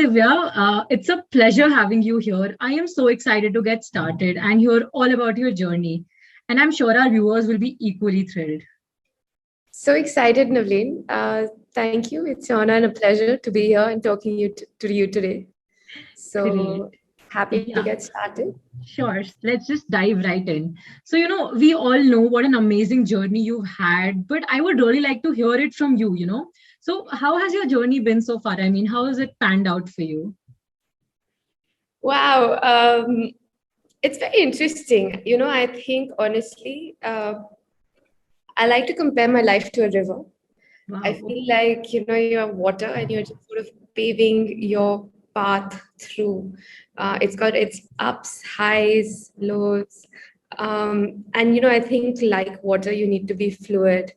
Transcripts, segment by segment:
Divya, it's a pleasure having you here. I am so excited to get started and hear all about your journey. And I'm sure our viewers will be equally thrilled. So excited, Navleen. Thank you. It's an honor and a pleasure to be here and talking to you today. Great. So happy to Yeah, get started. sure. Let's just dive right in. So, we all know what an amazing journey you've had, but I would really like to hear it from you. So, how has your journey been so far? I mean, how has it panned out for you? Wow. It's very interesting. I think honestly, I like to compare my life to a river. I Wow. feel like, you have water and you're just sort of paving your path through. It's got its ups, highs, lows. And, I think like water, you need to be fluid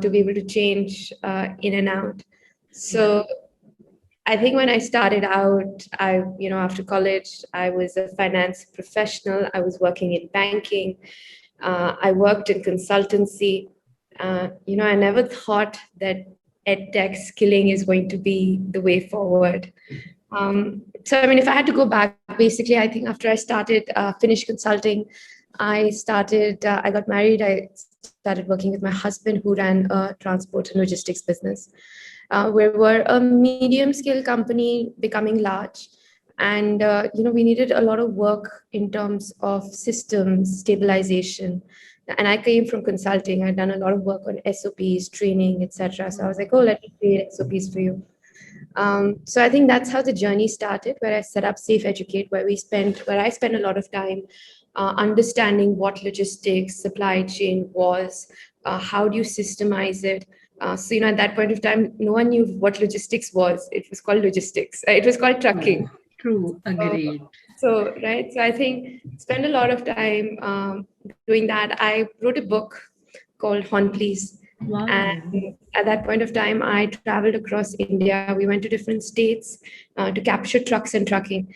to be able to change in and out. Yeah. So I think when I started out, after college, I was a finance professional. I was working in banking. I worked in consultancy. I never thought that ed tech skilling is going to be the way forward. So, I mean, if I had to go back, basically, I think after I started, finished consulting, I got married. I started working with my husband who ran a transport and logistics business. We were a medium scale company becoming large. And, we needed a lot of work in terms of systems, stabilization. And I came from consulting. I'd done a lot of work on SOPs, training, etc. So I was like, oh, let me create SOPs for you. So I think that's how the journey started, where I set up Safe Educate, where I spent a lot of time understanding what logistics, supply chain was, how do you systemize it. So at that point of time, no one knew what logistics was. It was called logistics. It was called True. trucking. True. So, Agreed. right. So I think spend a lot of time doing that. I wrote a book called Hon Please. Wow. And at that point of time, I traveled across India. We went to different states to capture trucks and trucking.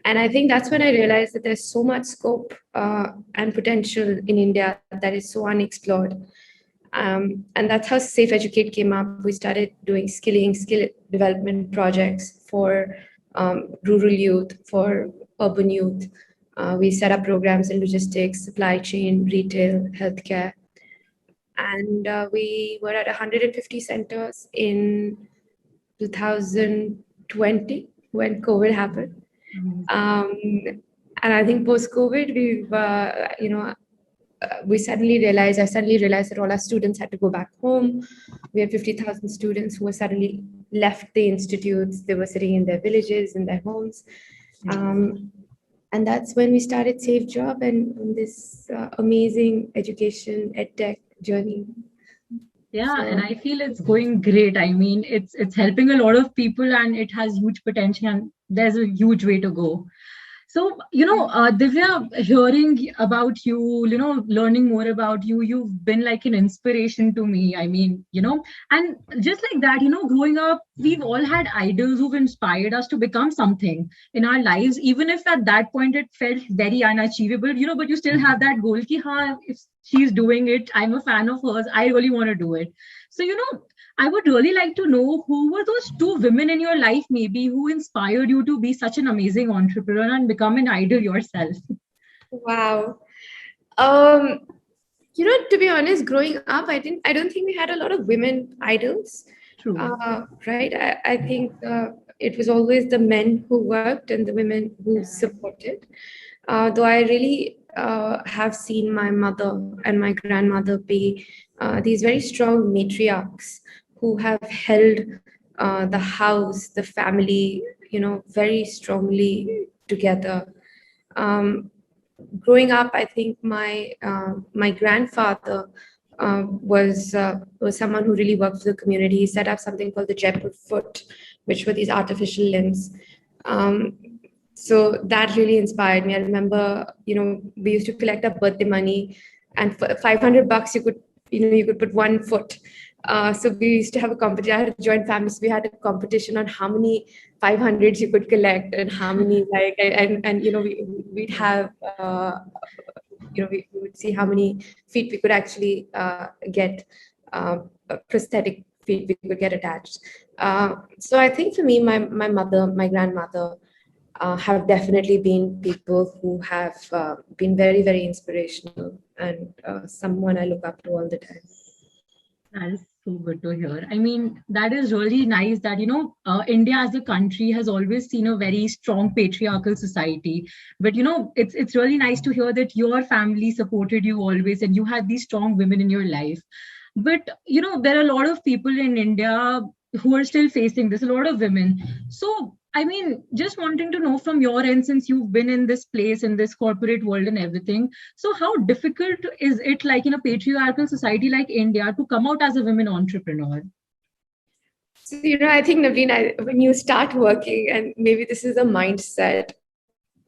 And I think that's when I realized that there's so much scope and potential in India that is so unexplored. And that's how Safe Educate came up. We started doing skill development projects for rural youth, for urban youth. We set up programs in logistics, supply chain, retail, healthcare. And we were at 150 centers in 2020 when COVID happened. Um, and I think post-COVID, I suddenly realized that all our students had to go back home. We had 50,000 students who were suddenly left the institutes. They were sitting in their villages, in their homes. And that's when we started Safe Job and this amazing education edtech journey. Yeah, and So I feel it's going great. I mean, it's helping a lot of people and it has huge potential and there's a huge way to go. So, Divya, hearing about you, learning more about you, you've been like an inspiration to me. I mean, and just like that, growing up, we've all had idols who've inspired us to become something in our lives, even if at that point it felt very unachievable, but you still have that goal, ki, haan, if she's doing it, I'm a fan of hers, I really want to do it. So, I would really like to know who were those two women in your life, maybe, who inspired you to be such an amazing entrepreneur and become an idol yourself. wow. Um, to be honest, growing up, I don't think we had a lot of women idols. True. Right? I think it was always the men who worked and the women who supported. Though I really have seen my mother and my grandmother be these very strong matriarchs who have held the house, the family, very strongly together. Um, Growing up, I think my grandfather was someone who really worked for the community. He set up something called the Jaipur Foot, which were these artificial limbs. Um, so that really inspired me. I remember, we used to collect our birthday money, and for $500, you could put 1 foot. So we used to have a competition. I had a joint family, so we had a competition on how many 500s you could collect and how many and we'd have we would see how many feet we could actually get prosthetic we could get attached. So I think for me, my mother, my grandmother, have definitely been people who have been very, very inspirational, and someone I look up to all the time. That is so good to hear. I mean, that is really nice that, India as a country has always seen a very strong patriarchal society. But, it's really nice to hear that your family supported you always and you had these strong women in your life. But, there are a lot of people in India who are still facing this, a lot of women. So, I mean, just wanting to know from your end, since you've been in this place, in this corporate world and everything, so how difficult is it, like in a patriarchal society like India, to come out as a women entrepreneur? So, I think, Naveen, when you start working, and maybe this is a mindset,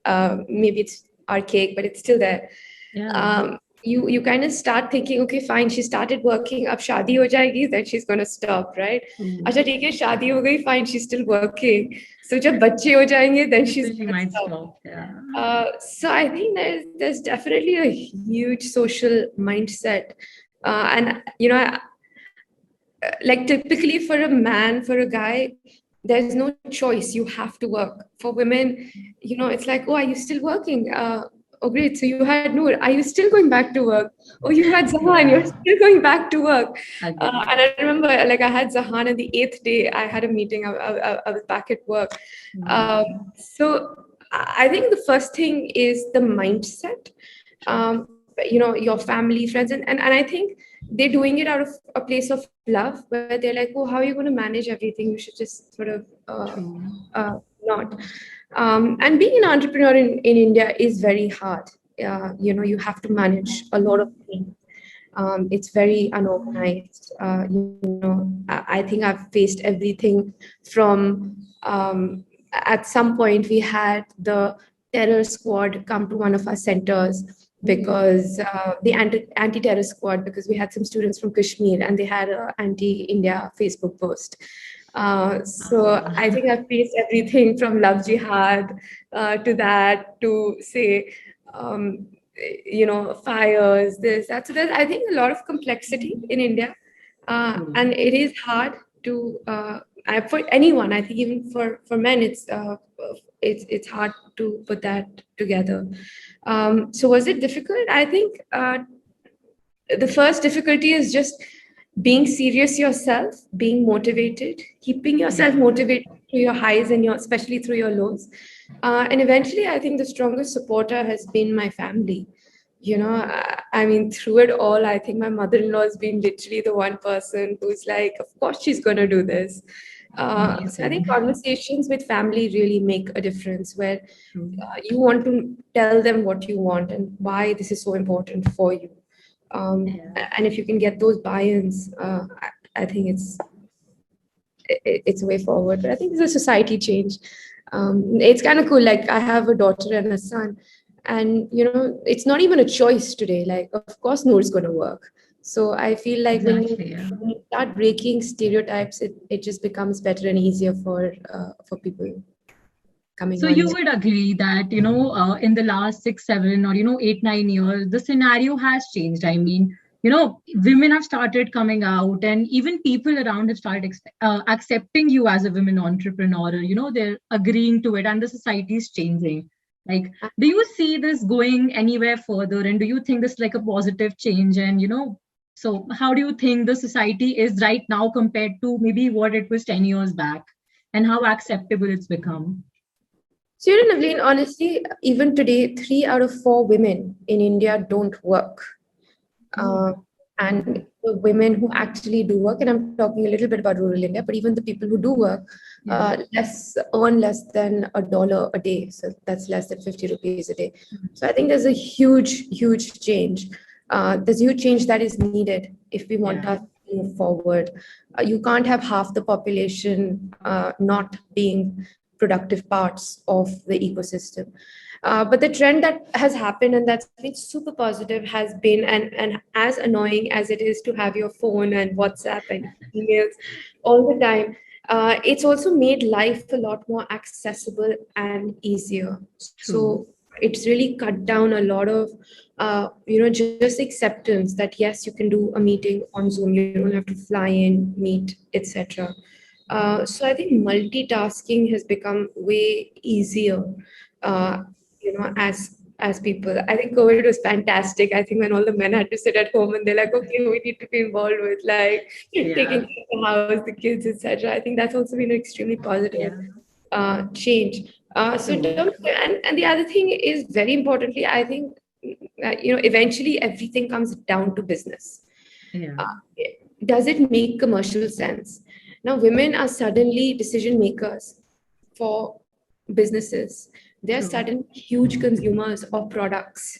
maybe it's archaic, but it's still there. Yeah. You kind of start thinking, okay, fine, she started working, ab shadi ho jayegi, then she's going to stop, right? Acha, theek hai, shadi ho gayi, fine, she's still working. So jab bachche ho jayenge, then she's So she going to might stop. stop. Yeah. So I think there's definitely a huge social mindset, and like typically for a man, for a guy, there's no choice. You have to work. For women, it's like, oh, are you still working? Oh, great. So you had Noor. Are you still going back to work? Oh, you had Zahan. You're Yeah. still going back to work. Agree. And I remember, like, I had Zahan, and the 8th day I had a meeting. I was back at work. Wow. So I think the first thing is the mindset. Your family, friends, and I think they're doing it out of a place of love, where they're like, oh, how are you going to manage everything? You should just sort of True. not. And being an entrepreneur in India is very hard. You have to manage a lot of things. It's very unorganized. I think I've faced everything from, at some point we had the terror squad come to one of our centers, because the anti-terror squad, because we had some students from Kashmir and they had an anti-India Facebook post. So I think I've faced everything from love jihad to that, to say, fires, this, that. So there's, I think, a lot of complexity in India, True. and it is hard to for anyone. I think even for men, it's hard to put that together. So was it difficult? I think the first difficulty is just being serious yourself, being motivated, keeping yourself motivated through your highs and especially through your lows. And eventually, I think the strongest supporter has been my family. I mean, through it all, I think my mother-in-law has been literally the one person who's like, of course she's going to do this. So I think Amazing. conversations with family really make a difference, where True. you want to tell them what you want and why this is so important for you. Yeah. And if you can get those buy-ins, I think it's a way forward. But I think it's a society change. It's kind of cool. Like, I have a daughter and a son, and it's not even a choice today. Like, of course, Noor's going to work. So I feel like when Exactly. Yeah. you start breaking stereotypes, it just becomes better and easier for people coming So on. you would agree that, in the last 6, 7, or, 8, 9 years, the scenario has changed. I mean, women have started coming out, and even people around have started accepting you as a women entrepreneur. They're agreeing to it, and the society is changing. Like, do you see this going anywhere further? And do you think this is like a positive change? And, so how do you think the society is right now compared to maybe what it was 10 years back, and how acceptable it's become? So, Naveen, honestly, even today, 3 out of 4 women in India don't work. Oh, And the women who actually do work, and I'm talking a little bit about rural India, but even the people who do work, yeah. earn less than $1 a day. So that's less than 50 rupees a day. So I think there's a huge, huge change. There's a huge change that is needed if we want Yeah. us to move forward. You can't have half the population not being productive parts of the ecosystem. But the trend that has happened and that's been super positive has been, and as annoying as it is to have your phone and WhatsApp and emails all the time, it's also made life a lot more accessible and easier. True. So it's really cut down a lot of just acceptance that yes, you can do a meeting on Zoom, you don't have to fly in, meet, etc. So I think multitasking has become way easier, uh, as people. I think COVID was fantastic. I think when all the men had to sit at home and they're like, okay, we need to be involved with like taking Yeah. care of the house, the kids, etc. I think that's also been an extremely positive Yeah. change. So in True. terms and the other thing is very importantly, I think eventually everything comes down to business. Yeah. Uh, does it make commercial sense? Now, women are suddenly decision makers for businesses. They're True. suddenly huge consumers of products.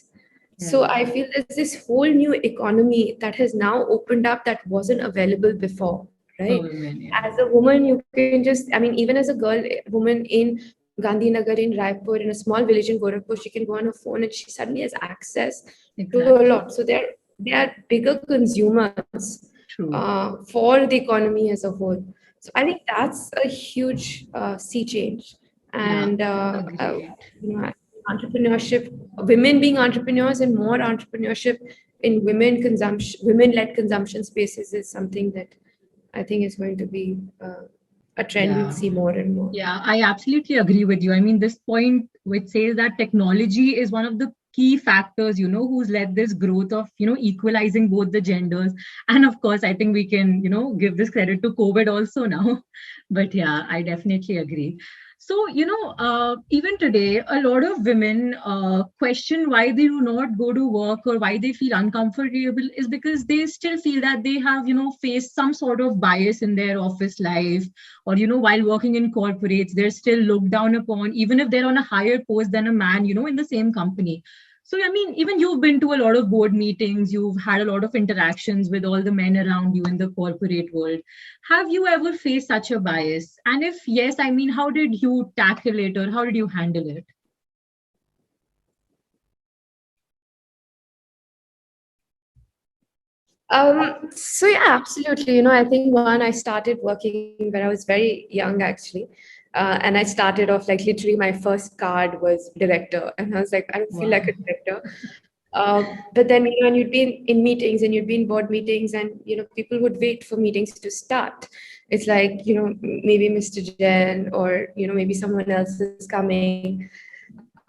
Yeah. So I feel there's this whole new economy that has now opened up that wasn't available before, For right? women. Yeah. As a woman, you can just, I mean, even as a girl, woman in Gandhinagar, in Raipur, in a small village in Gorakhpur, she can go on her phone and she suddenly has access to a Exactly. lot. So they are bigger consumers True. for the economy as a whole. So I think that's a huge sea change. Yeah. And Agreed. entrepreneurship, women being entrepreneurs and more entrepreneurship in women-led consumption spaces is something that I think is going to be a trend we'll Yeah. see more and more. Yeah, I absolutely agree with you. I mean, this point which says that technology is one of the key factors, who's led this growth of, equalizing both the genders. And of course, I think we can, give this credit to COVID also now. But yeah, I definitely agree. So, even today, a lot of women question why they do not go to work or why they feel uncomfortable is because they still feel that they have, faced some sort of bias in their office life, or while working in corporates they're still looked down upon even if they're on a higher post than a man, in the same company. So I mean, even you've been to a lot of board meetings, you've had a lot of interactions with all the men around you in the corporate world. Have you ever faced such a bias, and if yes, I mean, how did you tackle it or how did you handle it? So yeah, absolutely. I think one, I started working when I was very young, actually. And I started off like literally my first card was director. And I was like, I don't feel like Wow. a director. But then, and you'd be in meetings and you'd be in board meetings and, people would wait for meetings to start. It's like, maybe Mr. Jain or, maybe someone else is coming.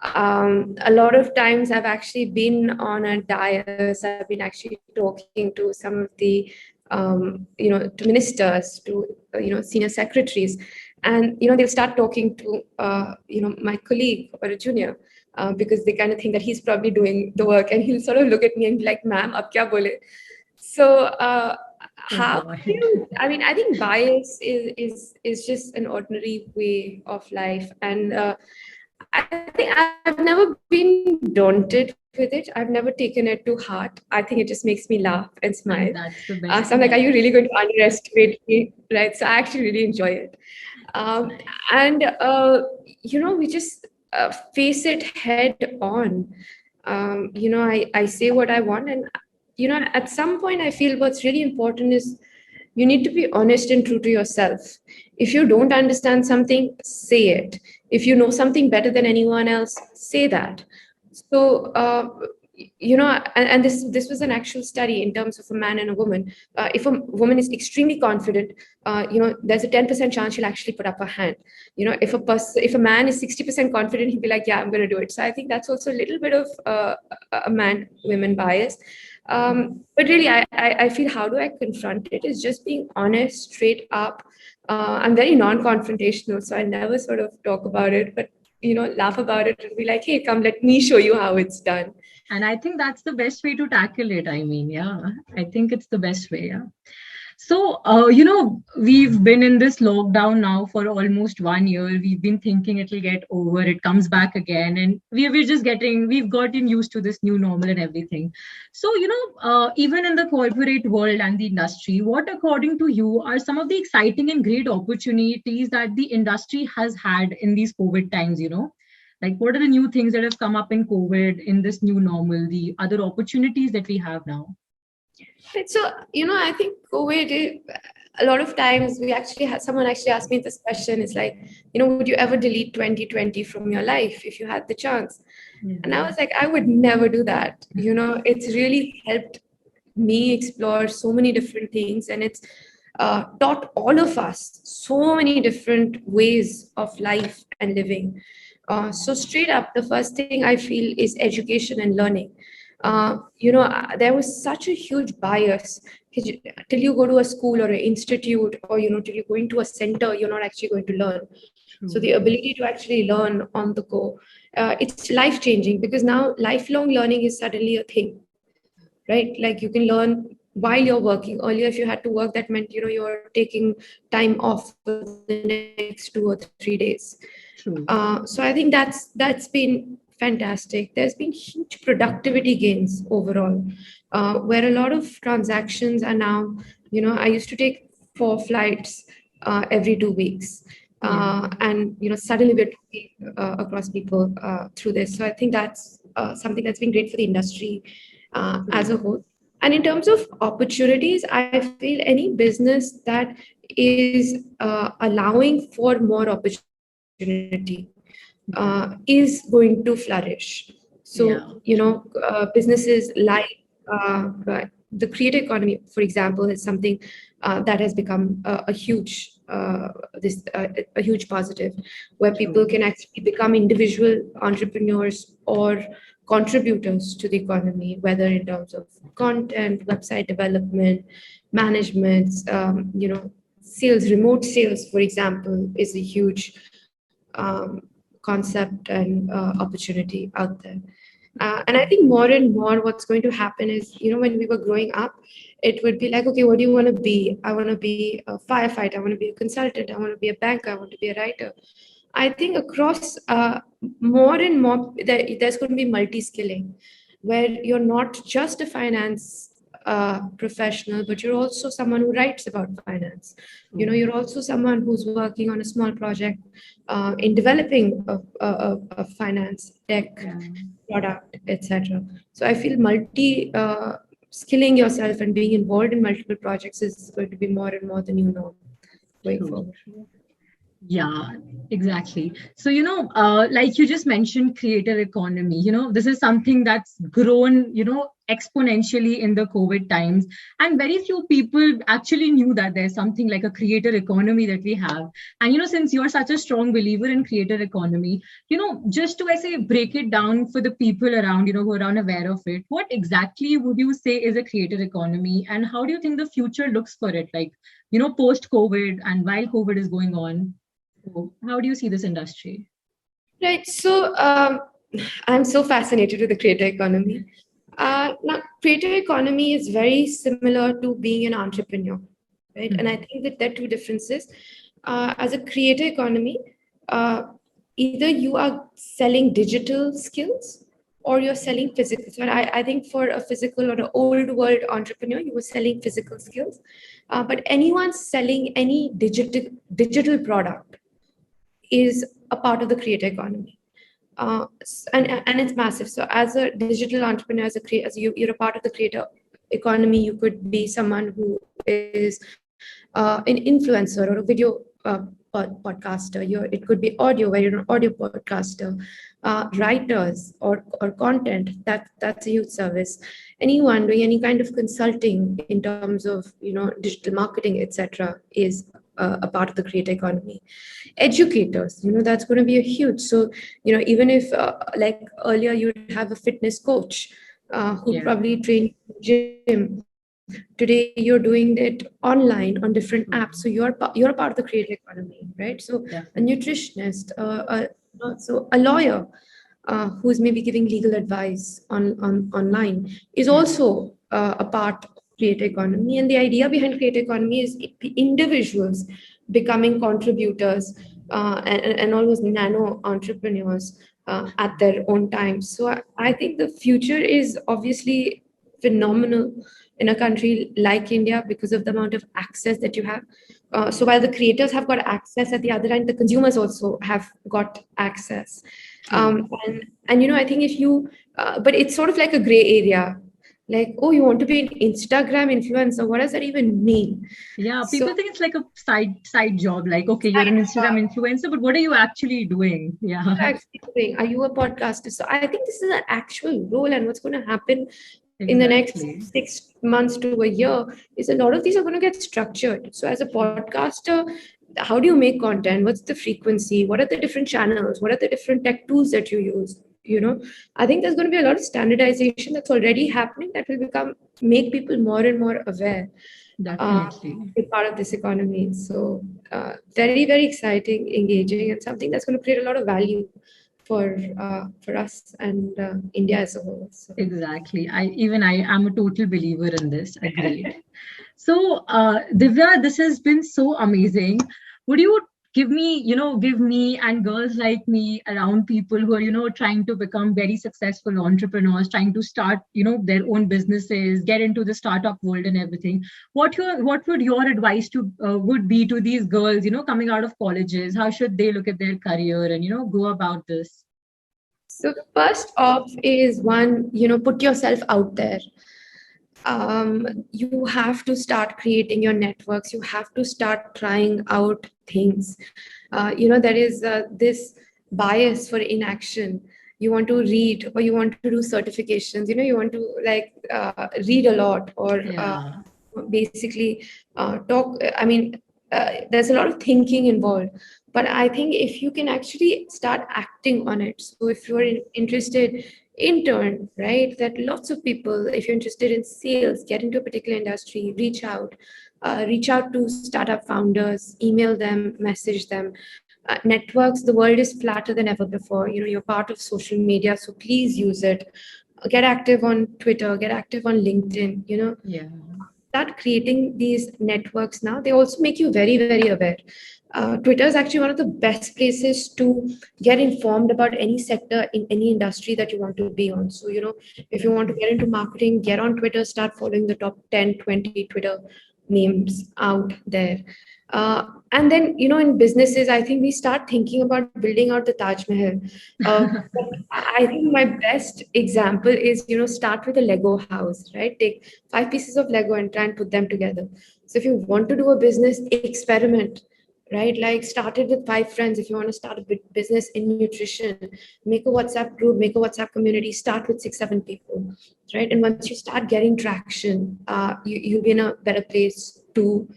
A lot of times I've actually been on a dais, I've been actually talking to some of the, to ministers, to, senior secretaries. And, they'll start talking to, my colleague or a junior, because they kind of think that he's probably doing the work and he'll sort of look at me and be like, ma'am, ab kya bole? So, Oh how do God. you, I mean, I think bias is just an ordinary way of life. And I think I've never been daunted with it. I've never taken it to heart. I think it just makes me laugh and smile. And that's the So best I'm like, are thing. you really going to underestimate me? Right. So I actually really enjoy it. That's Um, nice. and, we just face it head on. I say what I want. And, at some point, I feel what's really important is you need to be honest and true to yourself. If you don't understand something, say it. If you know something better than anyone else, say that. So, and this was an actual study in terms of a man and a woman. If a woman is extremely confident, there's a 10% chance she'll actually put up her hand. If a man is 60% confident, he'll be like, yeah, I'm going to do it. So I think that's also a little bit of a man women bias. But really, I feel how do I confront it is just being honest, straight up. I'm very non-confrontational, so I never sort of talk about it, but laugh about it and be like, hey, come, let me show you how it's done. And I think that's the best way to tackle it. I mean, yeah, I think it's the best way. Yeah. So, we've been in this lockdown now for almost 1 year. We've been thinking it'll get over, it comes back again. And we've gotten used to this new normal and everything. So, even in the corporate world and the industry, what, according to you, are some of the exciting and great opportunities that the industry has had in these COVID times, Like, what are the new things that have come up in COVID, in this new normal, the other opportunities that we have now? Right. So, I think COVID, a lot of times we actually had someone actually asked me this question. It's like, would you ever delete 2020 from your life if you had the chance? And I was like, I would never do that. It's really helped me explore so many different things, and it's taught all of us so many different ways of life and living. So straight up, the first thing I feel is education and learning. There was such a huge bias. Till you go to a school or an institute, or till you go into a center, you're not actually going to learn. So the ability to actually learn on the go, it's life changing, because now lifelong learning is suddenly a thing, right? Like you can learn while you're working. Earlier, if you had to work, that meant you're taking time off for the next 2 or 3 days. So I think that's been fantastic. There's been huge productivity gains overall, where a lot of transactions are now, I used to take 4 flights every 2 weeks. And suddenly we're talking across people through this. So I think that's something that's been great for the industry as a whole. And in terms of opportunities, I feel any business that is allowing for more opportunity is going to flourish. So, businesses like the creator economy, for example, is something that has become a huge a huge positive, where people can actually become individual entrepreneurs or contributors to the economy, whether in terms of content, website development, management, sales. Remote sales, for example, is a huge concept and opportunity out there. And I think more and more what's going to happen is, when we were growing up, it would be like, okay, what do you want to be? I want to be a firefighter. I want to be a consultant. I want to be a banker. I want to be a writer. I think across more and more, there's going to be multi-skilling, where you're not just a finance professional, but you're also someone who writes about finance. You're also someone who's working on a small project in developing a finance tech product, etc. So I feel skilling yourself and being involved in multiple projects is going to be more and more the new norm going forward. Yeah, exactly. So, like you just mentioned, creator economy, this is something that's grown, exponentially in the COVID times. And very few people actually knew that there's something like a creator economy that we have. And, since you're such a strong believer in creator economy, just to, I say, break it down for the people around, who are unaware of it, what exactly would you say is a creator economy? And how do you think the future looks for it? Like, post COVID and while COVID is going on? How do you see this industry? Right. So I'm so fascinated with the creator economy. Now, creator economy is very similar to being an entrepreneur, right? And I think that there are two differences. As a creator economy, either you are selling digital skills or you're selling physical. So I think for a physical or an old world entrepreneur, you were selling physical skills. But anyone selling any digital product is a part of the creator economy. And it's massive. So as a digital entrepreneur, you're a part of the creator economy. You could be someone who is an influencer or a video podcaster. It could be audio, where you're an audio podcaster, writers or content. That's a huge service. Anyone doing any kind of consulting in terms of digital marketing, etc., is a part of the creator economy. Educators, that's going to be a huge. So even if like earlier you'd have a fitness coach who probably train gym, today you're doing it online on different apps. So you're a part of the creator economy, right? So a nutritionist, so a lawyer who's maybe giving legal advice online is also a part of creator economy. And the idea behind creator economy is individuals becoming contributors and almost nano entrepreneurs at their own time. So I think the future is obviously phenomenal in a country like India because of the amount of access that you have. So while the creators have got access, at the other end, the consumers also have got access. And I think if you, but it's sort of like a gray area. Like, oh, you want to be an Instagram influencer? What does that even mean? Yeah, So people think it's like a side job. Like, okay, you're an Instagram influencer, but what are you actually doing? Yeah, you're actually doing? Are you a podcaster? So I think this is an actual role, and what's going to happen in the next exactly. 6 months to a year is a lot of these are going to get structured. So as a podcaster, how do you make content? What's the frequency? What are the different channels? What are the different tech tools that you use? I think there's going to be a lot of standardization that's already happening that will become make people more and more aware, uh, Definitely. be part of this economy. So very, very exciting, engaging, and something that's going to create a lot of value for us and India as a whole. So. Exactly. I am a total believer in this. Agreed. So, Divya, this has been so amazing. Would you give me and girls like me around people who are, trying to become very successful entrepreneurs, trying to start, their own businesses, get into the startup world and everything. What would your advice to would be to these girls, coming out of colleges? How should they look at their career and, go about this? So first off is one, put yourself out there. You have to start creating your networks. You have to start trying out things. There is this bias for inaction. You want to read or you want to do certifications. You want to like read a lot or Yeah. basically talk. I mean, there's a lot of thinking involved. But I think if you can actually start acting on it, so if you're interested, intern, right? That lots of people, if you're interested in sales, get into a particular industry, reach out to startup founders, email them, message them. Networks, the world is flatter than ever before. You're part of social media, so please use it. Get active on Twitter, get active on LinkedIn. Yeah. Start creating these networks now. They also make you very, very aware. Twitter is actually one of the best places to get informed about any sector in any industry that you want to be on. So, if you want to get into marketing, get on Twitter, start following the top 10, 20 Twitter names out there. And then, in businesses, I think we start thinking about building out the Taj Mahal. But I think my best example is, start with a Lego house, right? Take 5 pieces of Lego and try and put them together. So if you want to do a business, experiment, right? Like start it with 5 friends. If you want to start a business in nutrition, make a WhatsApp group, make a WhatsApp community, start with 6, 7 people, right? And once you start getting traction, you'll be in a better place to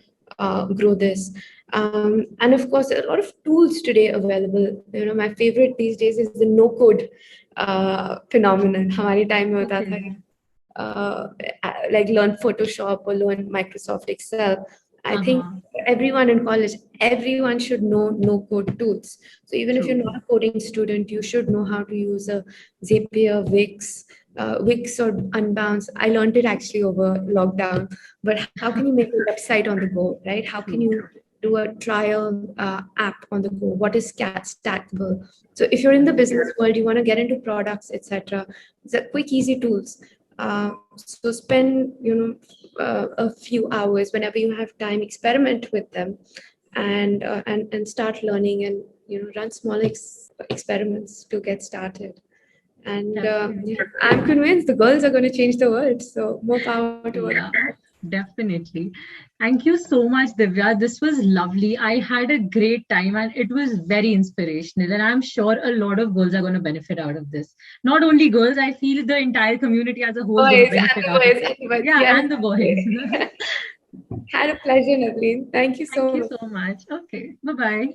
grow this. And of course, there are a lot of tools today available. My favorite these days is the no code phenomenon. हमारे time में होता था Okay. uh, like learn Photoshop or learn Microsoft Excel. I think Uh-huh. everyone in college, everyone should know no code tools. So even if you're True. not a coding student, you should know how to use a Zapier, Wix or Unbounce. I learned it actually over lockdown. But how can you make a website on the go, right? How can True. you do a trial app on the go? What is stackable? So if you're in the Right. business world, you want to get into products, etc. It's a quick, easy tools. So spend a few hours whenever you have time, experiment with them, and start learning and run small experiments to get started. And Definitely. I'm convinced the girls are going to change the world. So more power to us. Yeah, definitely. Thank you so much, Divya. This was lovely. I had a great time and it was very inspirational. And I'm sure a lot of girls are going to benefit out of this. Not only girls, I feel the entire community as a whole is going to Boys and benefit the out of boys it. and the boys. Yeah, Yes. and the boys. Had a pleasure, Naveen. Thank you Thank so you much. so much. Okay, bye bye.